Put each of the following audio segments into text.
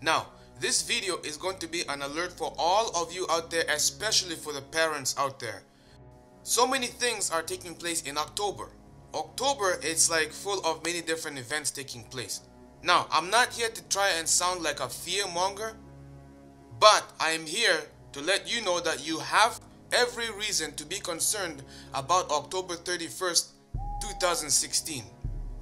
Now, this video is going to be an alert for all of you out there, especially for the parents out there. So many things are taking place in October. October is like full of many different events taking place. Now, I'm not here to try and sound like a fearmonger, but I am here to let you know that you have every reason to be concerned about October 31st, 2016.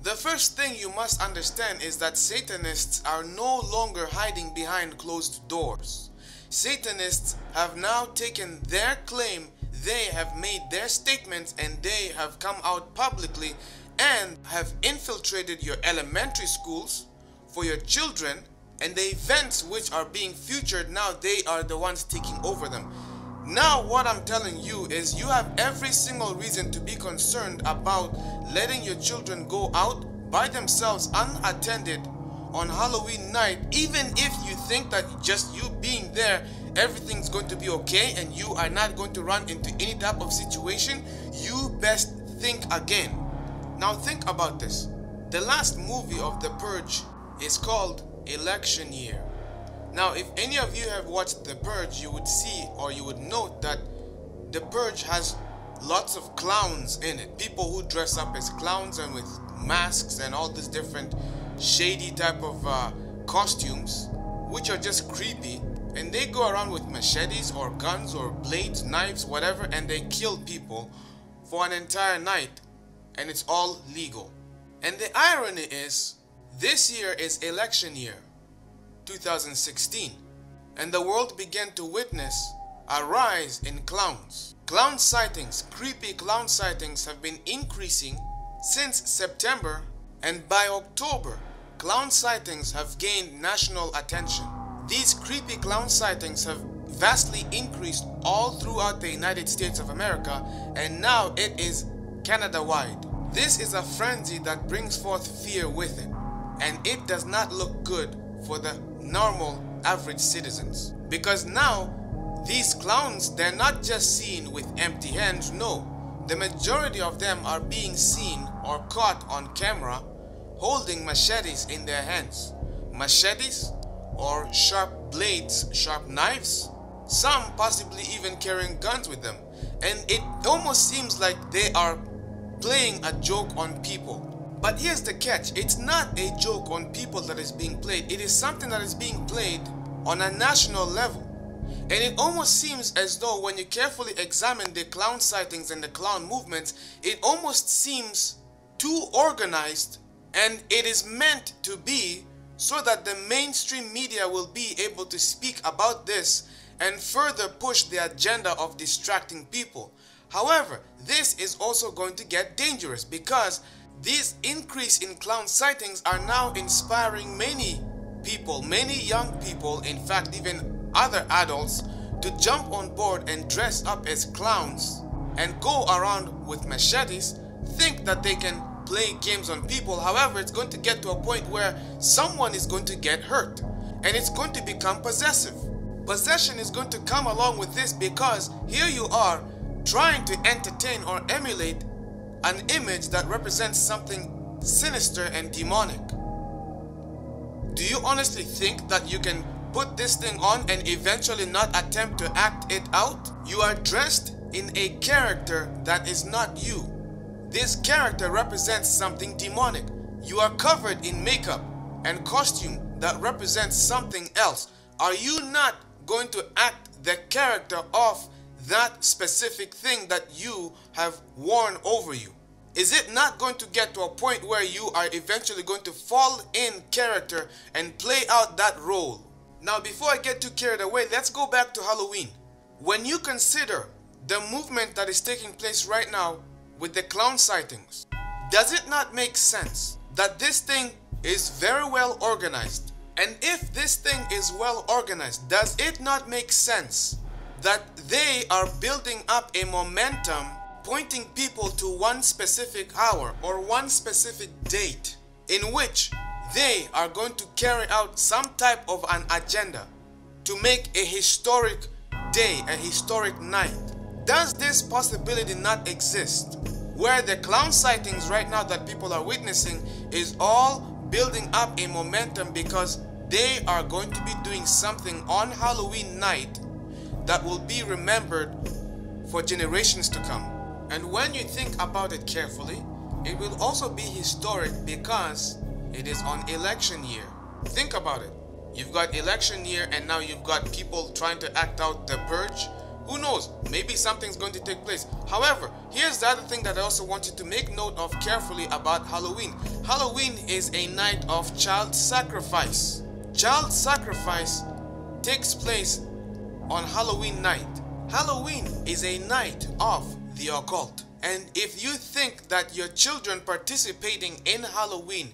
The first thing you must understand is that Satanists are no longer hiding behind closed doors. Satanists have now taken their claim, they have made their statements, and they have come out publicly and have infiltrated your elementary schools for your children, and the events which are being featured now, they are the ones taking over them. Now what I'm telling you is you have every single reason to be concerned about letting your children go out by themselves unattended on Halloween night, even if you think that just you being there everything's going to be okay and you are not going to run into any type of situation. You best think again. Now think about this. The last movie of The Purge is called Election Year. Now, if any of you have watched The Purge, you would see or you would note that The Purge has lots of clowns in it. People who dress up as clowns and with masks and all these different shady type of costumes, which are just creepy. And they go around with machetes or guns or blades, knives, whatever, and they kill people for an entire night. And it's all legal. And the irony is, this year is election year. 2016, and the world began to witness a rise in clowns. Clown sightings, creepy clown sightings have been increasing since September, and by October, clown sightings have gained national attention. These creepy clown sightings have vastly increased all throughout the United States of America, and now it is Canada-wide. This is a frenzy that brings forth fear with it, and it does not look good for the normal average citizens, because now these clowns, they're not just seen with empty hands. No, the majority of them are being seen or caught on camera holding machetes in their hands. Machetes or sharp blades, sharp knives, some possibly even carrying guns with them, and it almost seems like they are playing a joke on people. But here's the catch, it's not a joke on people that is being played, it is something that is being played on a national level. And it almost seems as though when you carefully examine the clown sightings and the clown movements, it almost seems too organized, and it is meant to be so that the mainstream media will be able to speak about this and further push the agenda of distracting people. However, this is also going to get dangerous, because this increase in clown sightings are now inspiring many people, many young people, in fact even other adults, to jump on board and dress up as clowns and go around with machetes, think that they can play games on people. However, it's going to get to a point where someone is going to get hurt, and it's going to become possessive. Possession is going to come along with this, because here you are trying to entertain or emulate an image that represents something sinister and demonic. Do you honestly think that you can put this thing on and eventually not attempt to act it out? You are dressed in a character that is not you. This character represents something demonic. You are covered in makeup and costume that represents something else. Are you not going to act the character of that specific thing that you have worn over you? Is it not going to get to a point where you are eventually going to fall in character and play out that role? Now, before I get too carried away, let's go back to Halloween. When you consider the movement that is taking place right now with the clown sightings, does it not make sense that this thing is very well organized? And if this thing is well organized, does it not make sense that they are building up a momentum, pointing people to one specific hour or one specific date in which they are going to carry out some type of an agenda to make a historic day, a historic night? Does this possibility not exist, where the clown sightings right now that people are witnessing is all building up a momentum because They are going to be doing something on Halloween night that will be remembered for generations to come. And when you think about it carefully, it will also be historic because it is on election year. Think about it. You've got election year and now you've got people trying to act out the purge. Who knows? Maybe something's going to take place. However, here's the other thing that I also want you to make note of carefully about Halloween. Halloween is a night of child sacrifice. Child sacrifice takes place on Halloween night. Halloween is a night of the occult. And if you think that your children participating in Halloween,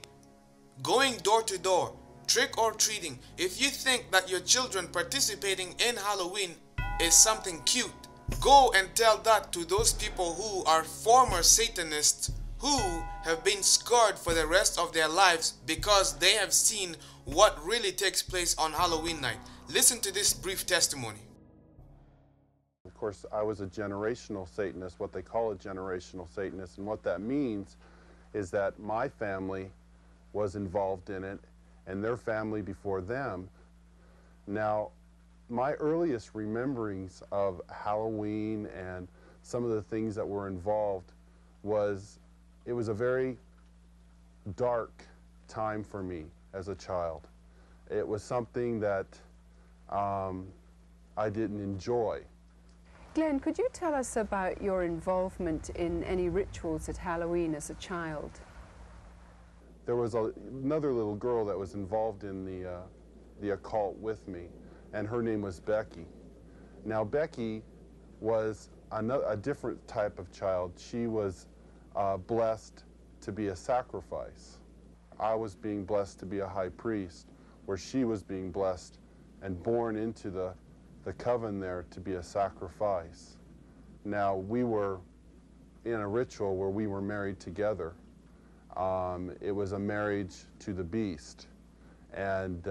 going door to door, trick or treating, if you think that your children participating in Halloween is something cute, go and tell that to those people who are former Satanists who have been scarred for the rest of their lives because they have seen what really takes place on Halloween night. Listen to this brief testimony. Of course, I was a generational Satanist, what they call a generational Satanist, and what that means is that my family was involved in it and their family before them. Now, my earliest rememberings of Halloween and some of the things that were involved was, it was a very dark time for me as a child. It was something that I didn't enjoy. Glenn, could you tell us about your involvement in any rituals at Halloween as a child? There was another little girl that was involved in the occult with me, and her name was Becky. Now, Becky was a different type of child. She was blessed to be a sacrifice. I was being blessed to be a high priest, where she was being blessed and born into the coven there to be a sacrifice. Now, we were in a ritual where we were married together. It was a marriage to the beast, and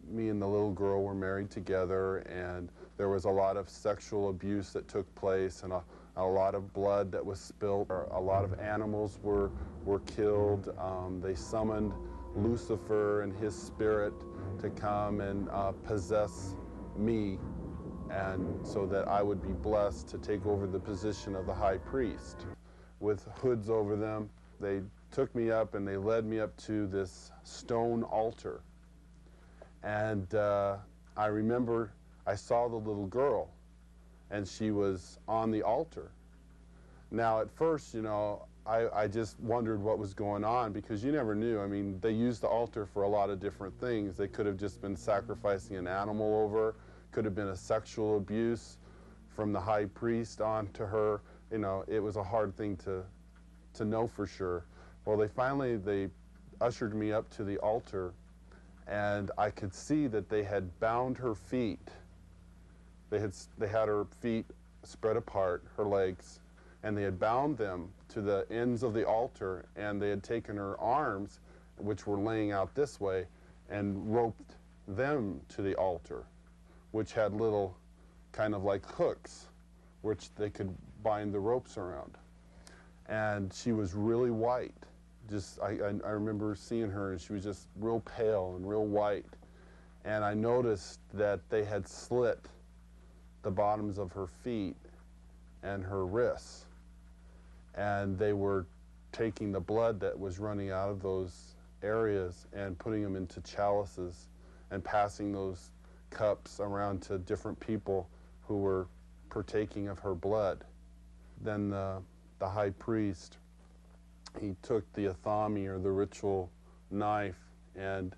me and the little girl were married together, and there was a lot of sexual abuse that took place, and a lot of blood that was spilled. A lot of animals were killed. They summoned Lucifer and his spirit to come and possess me, and so that I would be blessed to take over the position of the high priest. With hoods over them, they took me up and they led me up to this stone altar. And I remember I saw the little girl, and she was on the altar. Now, at first, you know, I just wondered what was going on, because you never knew. I mean, they used the altar for a lot of different things. They could have just been sacrificing an animal over, could have been a sexual abuse from the high priest on to her. You know, it was a hard thing to know for sure. Well, they ushered me up to the altar, and I could see that they had bound her feet. They had her feet spread apart, her legs, and they had bound them to the ends of the altar, and they had taken her arms, which were laying out this way, and roped them to the altar, which had little kind of like hooks, which they could bind the ropes around. And she was really white. I remember seeing her, and she was just real pale and real white. And I noticed that they had slit the bottoms of her feet and her wrists, and they were taking the blood that was running out of those areas and putting them into chalices and passing those cups around to different people who were partaking of her blood. Then the high priest, he took the athami, or the ritual knife, and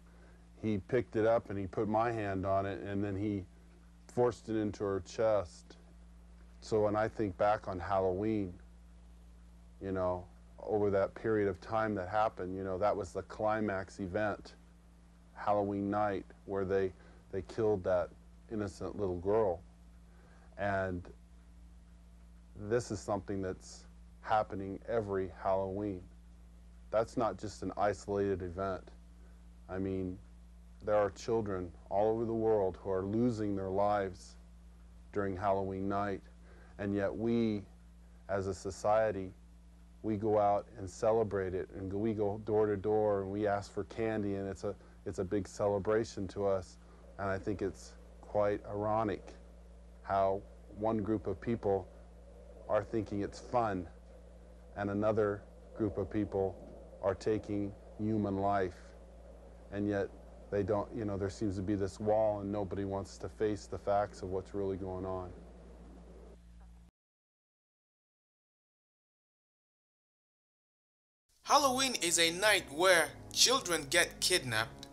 he picked it up and he put my hand on it, and then he forced it into her chest. So when I think back on Halloween, you know, over that period of time that happened, you know, that was the climax event, Halloween night, where they killed that innocent little girl. And this is something that's happening every Halloween. That's not just an isolated event. I mean, there are children all over the world who are losing their lives during Halloween night, and yet we, as a society, we go out and celebrate it, and we go door to door and we ask for candy, and it's a big celebration to us, and I think it's quite ironic how one group of people are thinking it's fun and another group of people are taking human life, and yet they don't, you know, there seems to be this wall and nobody wants to face the facts of what's really going on. Halloween is a night where children get kidnapped,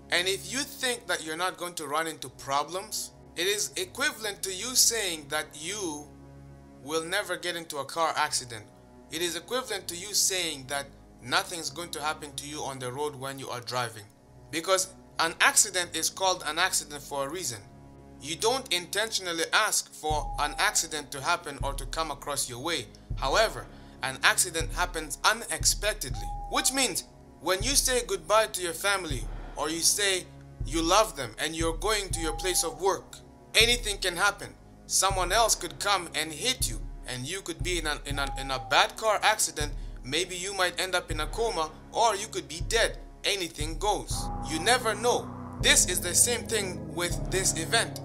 and if you think that you're not going to run into problems, it is equivalent to you saying that you will never get into a car accident. It is equivalent to you saying that nothing's going to happen to you on the road when you are driving. Because an accident is called an accident for a reason. You don't intentionally ask for an accident to happen or to come across your way. However, an accident happens unexpectedly, which means when you say goodbye to your family or you say you love them and you're going to your place of work, anything can happen. Someone else could come and hit you, and you could be in a bad car accident. Maybe you might end up in a coma, or you could be dead. Anything goes. You never know. This is the same thing with this event.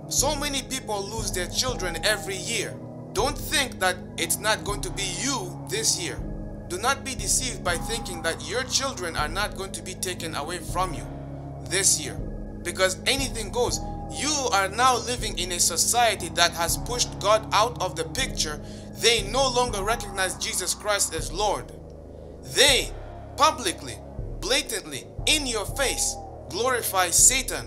So many people lose their children every year. Don't think that it's not going to be you this year. Do not be deceived by thinking that your children are not going to be taken away from you this year, because anything goes. You are now living in a society that has pushed God out of the picture. They no longer recognize Jesus Christ as Lord. They publicly, blatantly, in your face, glorify Satan,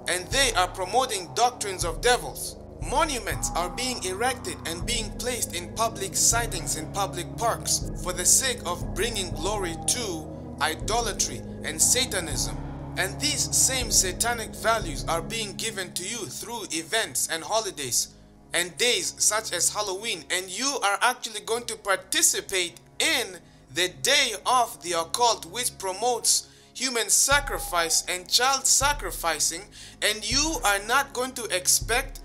and they are promoting doctrines of devils. Monuments are being erected and being placed in public sightings in public parks for the sake of bringing glory to idolatry and Satanism. And these same satanic values are being given to you through events and holidays and days such as Halloween, and you are actually going to participate in the day of the occult, which promotes human sacrifice and child sacrificing, and you are not going to expect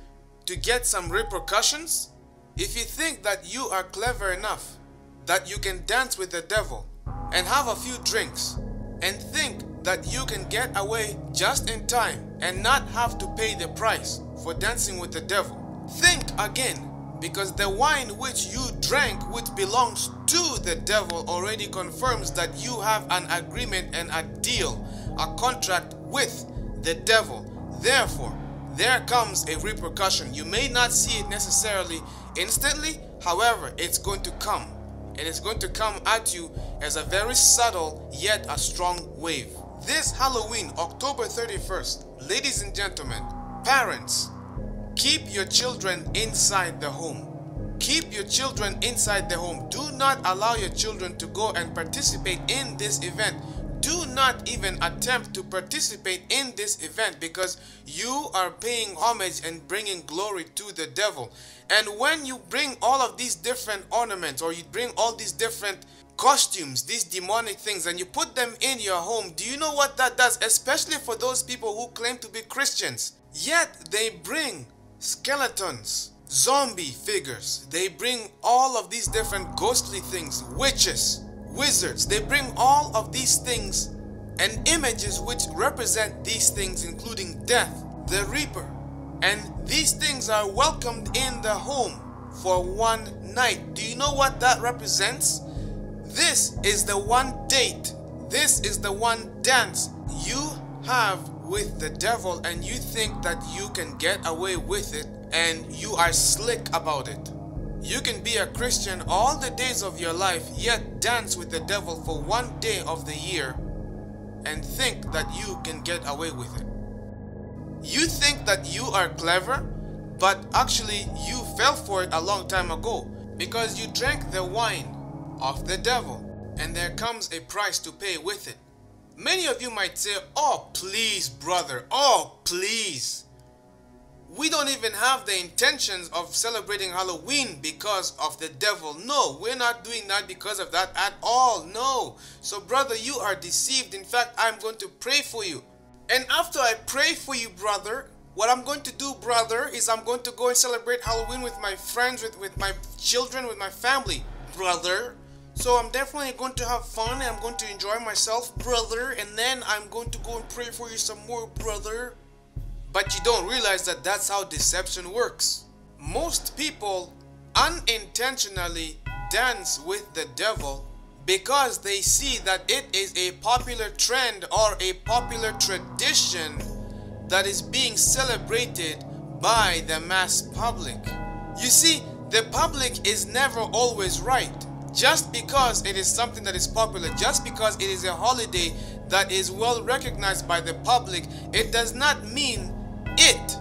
to get some repercussions? If you think that you are clever enough that you can dance with the devil and have a few drinks and think that you can get away just in time and not have to pay the price for dancing with the devil, think again, because the wine which you drank, which belongs to the devil, already confirms that you have an agreement and a deal, a contract with the devil. Therefore, there comes a repercussion. You may not see it necessarily instantly, however, it's going to come. And it's going to come at you as a very subtle yet a strong wave. This Halloween, October 31st, ladies and gentlemen, parents, keep your children inside the home. Keep your children inside the home. Do not allow your children to go and participate in this event. Do not even attempt to participate in this event, because you are paying homage and bringing glory to the devil. And when you bring all of these different ornaments, or you bring all these different costumes, these demonic things, and you put them in your home, do you know what that does? Especially for those people who claim to be Christians, yet they bring skeletons, zombie figures, they bring all of these different ghostly things, witches, wizards. They bring all of these things and images which represent these things, including death, the reaper, and these things are welcomed in the home for one night. Do you know what that represents? This is the one date, this is the one dance you have with the devil, and you think that you can get away with it and you are slick about it. You can be a Christian all the days of your life, yet dance with the devil for one day of the year and think that you can get away with it. You think that you are clever, but actually you fell for it a long time ago, because you drank the wine of the devil, and there comes a price to pay with it. Many of you might say, "Oh please brother, oh please. We don't even have the intentions of celebrating Halloween because of the devil." No, we're not doing that because of that at all. No. So brother, you are deceived. In fact, I'm going to pray for you. And after I pray for you, brother, what I'm going to do, brother, is I'm going to go and celebrate Halloween with my friends, with my children, with my family. Brother, So I'm definitely going to have fun and I'm going to enjoy myself, brother, and then I'm going to go and pray for you some more, brother. But you don't realize that that's how deception works. Most people unintentionally dance with the devil because they see that it is a popular trend or a popular tradition that is being celebrated by the mass public. You see, the public is never always right. Just because it is something that is popular, just because it is a holiday that is well recognized by the public, it does not mean it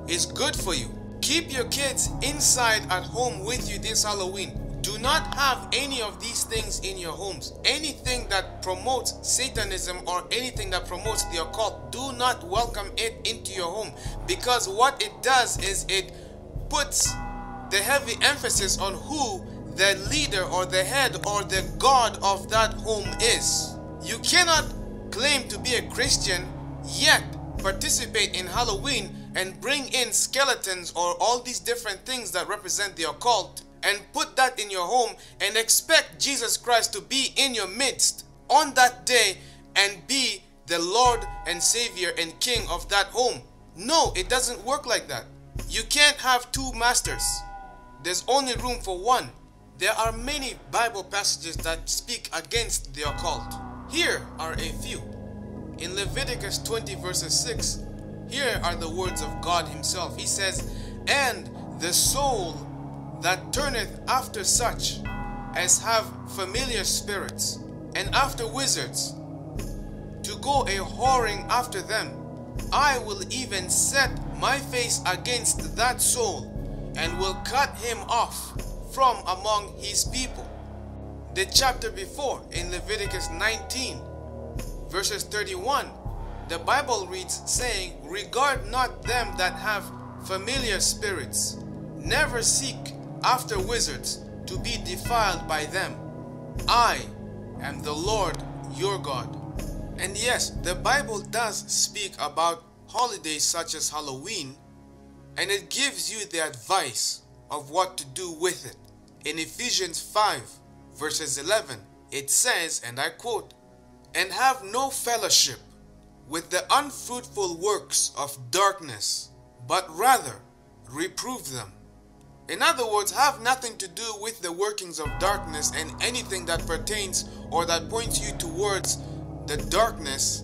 is good for you. Keep your kids inside at home with you this Halloween. Do not have any of these things in your homes. Anything that promotes Satanism or anything that promotes the occult, do not welcome it into your home, because what it does is it puts the heavy emphasis on who the leader or the head or the god of that home is. You cannot claim to be a Christian yet participate in Halloween and bring in skeletons or all these different things that represent the occult and put that in your home and expect Jesus Christ to be in your midst on that day and be the Lord and Savior and King of that home. No, it doesn't work like that. You can't have two masters. There's only room for one. There are many Bible passages that speak against the occult. Here are a few. In Leviticus 20 verses 6, here are the words of God himself. He says, "And the soul that turneth after such as have familiar spirits, and after wizards, to go a whoring after them, I will even set my face against that soul, and will cut him off from among his people." The chapter before, in Leviticus 19 verses 31, the Bible reads saying, "Regard not them that have familiar spirits, never seek after wizards to be defiled by them. I am the Lord your God." And yes, the Bible does speak about holidays such as Halloween, and it gives you the advice of what to do with it. In Ephesians 5 verses 11, it says, and I quote, "And have no fellowship with the unfruitful works of darkness, but rather reprove them." In other words, have nothing to do with the workings of darkness and anything that pertains or that points you towards the darkness,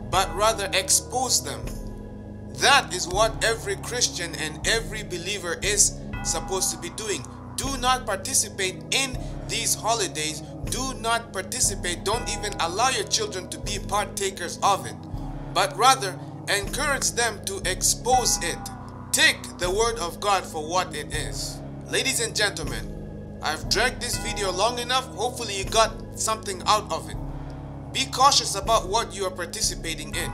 but rather expose them. That is what every Christian and every believer is supposed to be doing. Do not participate in these holidays. Do not participate. Don't even allow your children to be partakers of it, but rather encourage them to expose it. Take the word of God for what it is. Ladies and gentlemen, I've dragged this video long enough. Hopefully you got something out of it. Be cautious about what you are participating in.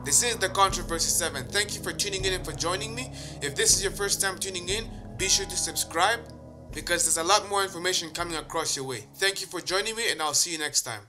This is The Controversy 7. Thank you for tuning in and for joining me. If this is your first time tuning in, be sure to subscribe, because there's a lot more information coming across your way. Thank you for joining me, and I'll see you next time.